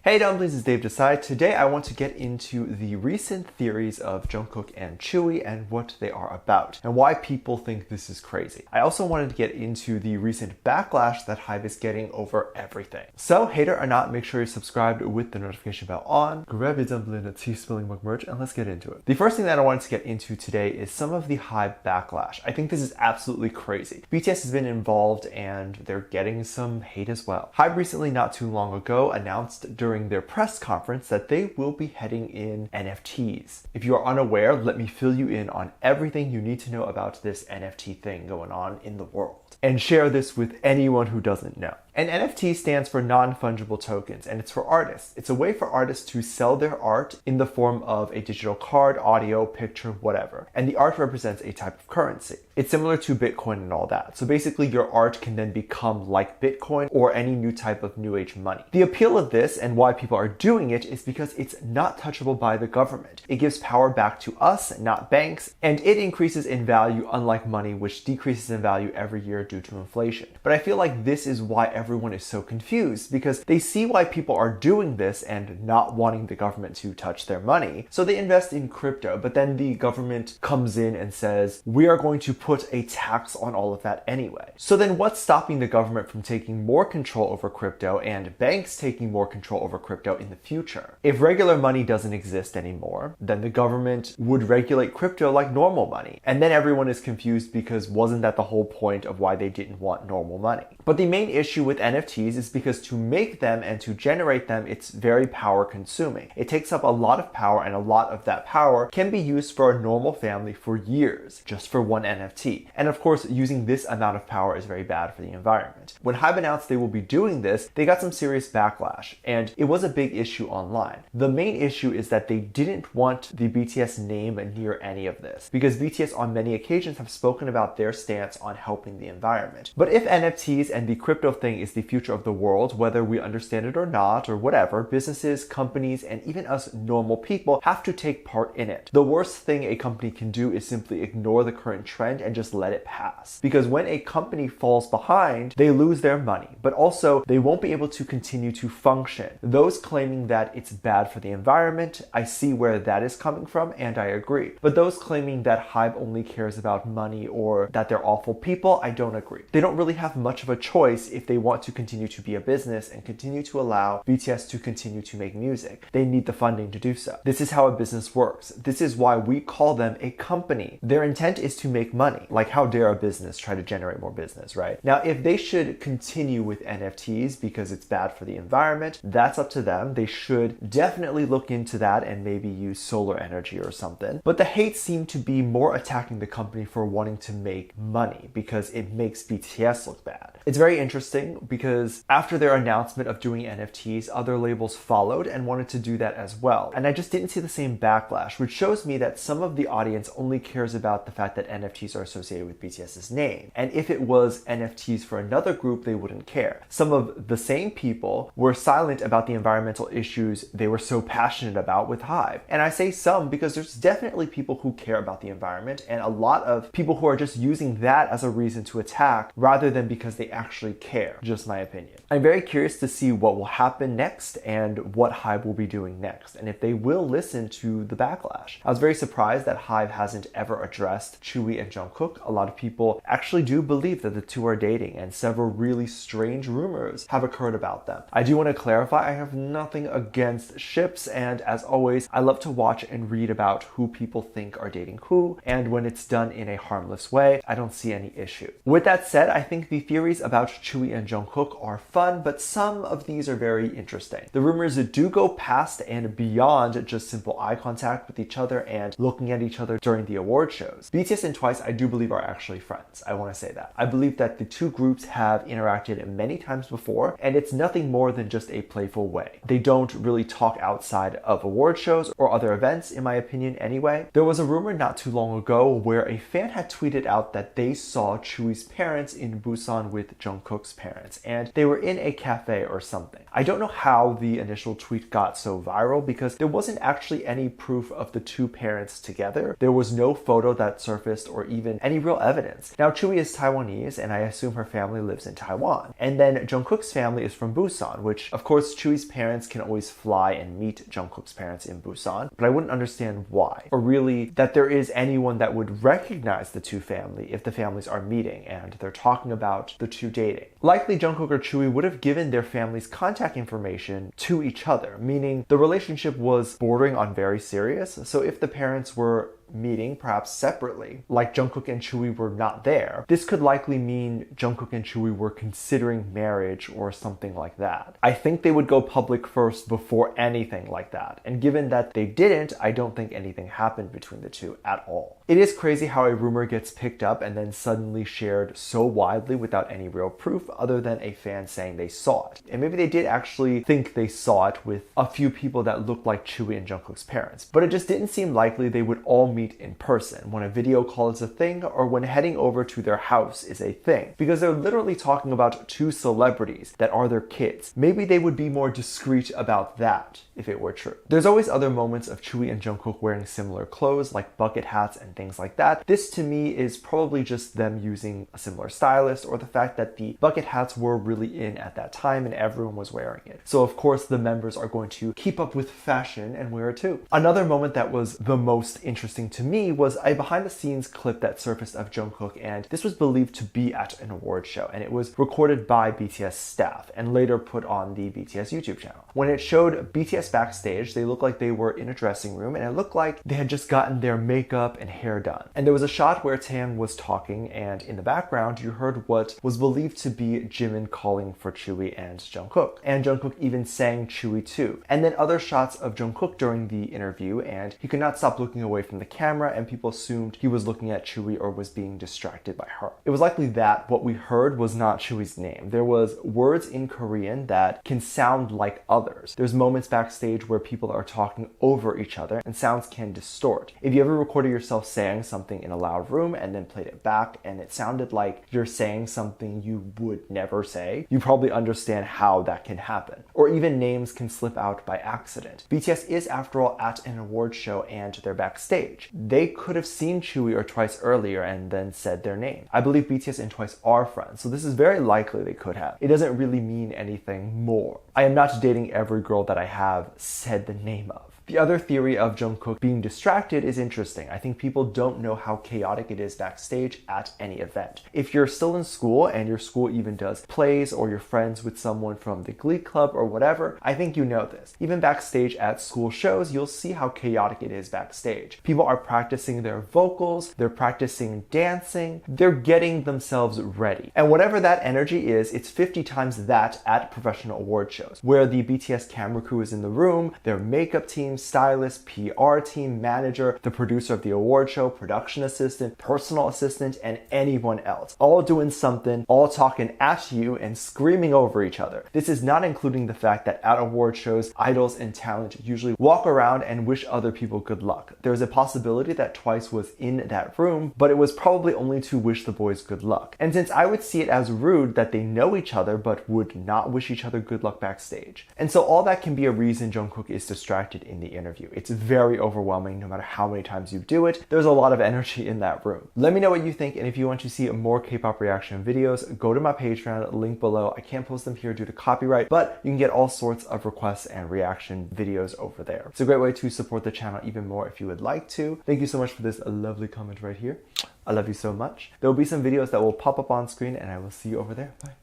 Hey dumplings, it's Dave Decide. Today I want to get into the recent theories of Jungkook and Tzuyu and what they are about, and why people think this is crazy. I also wanted to get into the recent backlash that HYBE is getting over everything. So, hater or not, make sure you're subscribed with the notification bell on, grab your dumpling and tea spilling mug merch, and let's get into it. The first thing that I wanted to get into today is some of the HYBE backlash. I think this is absolutely crazy. BTS has been involved and they're getting some hate as well. HYBE recently, not too long ago, announced during their press conference that they will be heading in NFTs. If you are unaware, let me fill you in on everything you need to know about this NFT thing going on in the world, and share this with anyone who doesn't know. An NFT stands for non-fungible tokens, and it's for artists. It's a way for artists to sell their art in the form of a digital card, audio, picture, whatever. And the art represents a type of currency. It's similar to Bitcoin and all that. So basically your art can then become like Bitcoin or any new type of new age money. The appeal of this and why people are doing it is because it's not touchable by the government. It gives power back to us, not banks, and it increases in value unlike money, which decreases in value every year due to inflation. But I feel like this is why everyone is so confused, because they see why people are doing this and not wanting the government to touch their money. So they invest in crypto, but then the government comes in and says, we are going to put a tax on all of that anyway. So then what's stopping the government from taking more control over crypto and banks taking more control over crypto in the future? If regular money doesn't exist anymore, then the government would regulate crypto like normal money. And then everyone is confused because wasn't that the whole point of why they didn't want normal money? But the main issue with NFTs is because to make them and to generate them, it's very power consuming. It takes up a lot of power, and a lot of that power can be used for a normal family for years, just for one NFT. And of course, using this amount of power is very bad for the environment. When HYBE announced they will be doing this, they got some serious backlash, and it was a big issue online. The main issue is that they didn't want the BTS name near any of this, because BTS on many occasions have spoken about their stance on helping the environment. But if NFTs and the crypto thing is the future of the world, whether we understand it or not, or whatever, businesses, companies, and even us normal people have to take part in it. The worst thing a company can do is simply ignore the current trend and just let it pass. Because when a company falls behind, they lose their money, but also they won't be able to continue to function. Those claiming that it's bad for the environment, I see where that is coming from, and I agree. But those claiming that HYBE only cares about money or that they're awful people, I don't agree. They don't really have much of a choice if they want to continue to be a business and continue to allow BTS to continue to make music. They need the funding to do so. This is how a business works. This is why we call them a company. Their intent is to make money. Like, how dare a business try to generate more business, right? Now, if they should continue with NFTs because it's bad for the environment, that's up to them. They should definitely look into that and maybe use solar energy or something. But the hate seemed to be more attacking the company for wanting to make money because it makes BTS look bad. It's very interesting because after their announcement of doing NFTs, other labels followed and wanted to do that as well. And I just didn't see the same backlash, which shows me that some of the audience only cares about the fact that NFTs are associated with BTS's name. And if it was NFTs for another group, they wouldn't care. Some of the same people were silent about the environmental issues they were so passionate about with HYBE. And I say some because there's definitely people who care about the environment, and a lot of people who are just using that as a reason to attack rather than because they actually care. Just my opinion. I'm very curious to see what will happen next and what HYBE will be doing next, and if they will listen to the backlash. I was very surprised that HYBE hasn't ever addressed Tzuyu and Jungkook. A lot of people actually do believe that the two are dating, and several really strange rumors have occurred about them. I do want to clarify, I have nothing against ships, and as always, I love to watch and read about who people think are dating who, and when it's done in a harmless way, I don't see any issue. With that said, I think the theories about Tzuyu and Jungkook are fun, but some of these are very interesting. The rumors do go past and beyond just simple eye contact with each other and looking at each other during the award shows. BTS and TWICE, I do believe, are actually friends. I want to say that. I believe that the two groups have interacted many times before, and it's nothing more than just a playful way. They don't really talk outside of award shows or other events, in my opinion anyway. There was a rumor not too long ago where a fan had tweeted out that they saw Tsuyu's parents in Busan with Jungkook's parents. parents, and they were in a cafe or something. I don't know how the initial tweet got so viral because there wasn't actually any proof of the two parents together. There was no photo that surfaced or even any real evidence. Now, Chewie is Taiwanese, and I assume her family lives in Taiwan. And then Jungkook's family is from Busan, which, of course, Chewie's parents can always fly and meet Jungkook's parents in Busan, but I wouldn't understand why, or really that there is anyone that would recognize the two families if the families are meeting and they're talking about the two dating. Likely Jungkook or Chewie would have given their family's contact information to each other, meaning the relationship was bordering on very serious. So if the parents were meeting, perhaps separately, like Jungkook and Chewie were not there, this could likely mean Jungkook and Chewie were considering marriage or something like that. I think they would go public first before anything like that, and given that they didn't, I don't think anything happened between the two at all. It is crazy how a rumor gets picked up and then suddenly shared so widely without any real proof other than a fan saying they saw it. And maybe they did actually think they saw it with a few people that looked like Chewie and Jungkook's parents, but it just didn't seem likely they would all meet in person when a video call is a thing or when heading over to their house is a thing, because they're literally talking about two celebrities that are their kids. Maybe they would be more discreet about that if it were true. There's always other moments of Chewie and Jungkook wearing similar clothes like bucket hats and things like that. This to me is probably just them using a similar stylist, or the fact that the bucket hats were really in at that time and everyone was wearing it. So of course the members are going to keep up with fashion and wear it too. Another moment that was the most interesting to me was a behind the scenes clip that surfaced of Jungkook, and this was believed to be at an award show, and it was recorded by BTS staff and later put on the BTS YouTube channel. When it showed BTS backstage, they looked like they were in a dressing room, and it looked like they had just gotten their makeup and hair done. And there was a shot where Taeyang was talking, and in the background you heard what was believed to be Jimin calling for Chewie and Jungkook. And Jungkook even sang Chewie too. And then other shots of Jungkook during the interview, and he could not stop looking away from the camera, and people assumed he was looking at Chewie or was being distracted by her. It was likely that what we heard was not Chewie's name. There was words in Korean that can sound like others. There's moments backstage where people are talking over each other and sounds can distort. If you ever recorded yourself saying something in a loud room and then played it back and it sounded like you're saying something you would never say, you probably understand how that can happen. Or even names can slip out by accident. BTS is, after all, at an award show and they're backstage. They could have seen Chewie or TWICE earlier and then said their name. I believe BTS and TWICE are friends, so this is very likely they could have. It doesn't really mean anything more. I am not dating every girl that I have said the name of. The other theory of Jungkook being distracted is interesting. I think people don't know how chaotic it is backstage at any event. If you're still in school and your school even does plays, or you're friends with someone from the Glee Club or whatever, I think you know this. Even backstage at school shows, you'll see how chaotic it is backstage. People are practicing their vocals, they're practicing dancing, they're getting themselves ready. And whatever that energy is, it's 50 times that at professional award shows, where the BTS camera crew is in the room, their makeup team, stylist, PR team, manager, the producer of the award show, production assistant, personal assistant, and anyone else. All doing something, all talking at you and screaming over each other. This is not including the fact that at award shows, idols and talent usually walk around and wish other people good luck. There's a possibility that TWICE was in that room, but it was probably only to wish the boys good luck. And since I would see it as rude that they know each other but would not wish each other good luck backstage. And so all that can be a reason Jungkook is distracted in the interview. It's very overwhelming no matter how many times you do it. There's a lot of energy in that room. Let me know what you think, and if you want to see more K-pop reaction videos, go to my Patreon, link below. I can't post them here due to copyright, but you can get all sorts of requests and reaction videos over there. It's a great way to support the channel even more if you would like to. Thank you so much for this lovely comment right here. I love you so much. There will be some videos that will pop up on screen, and I will see you over there. Bye.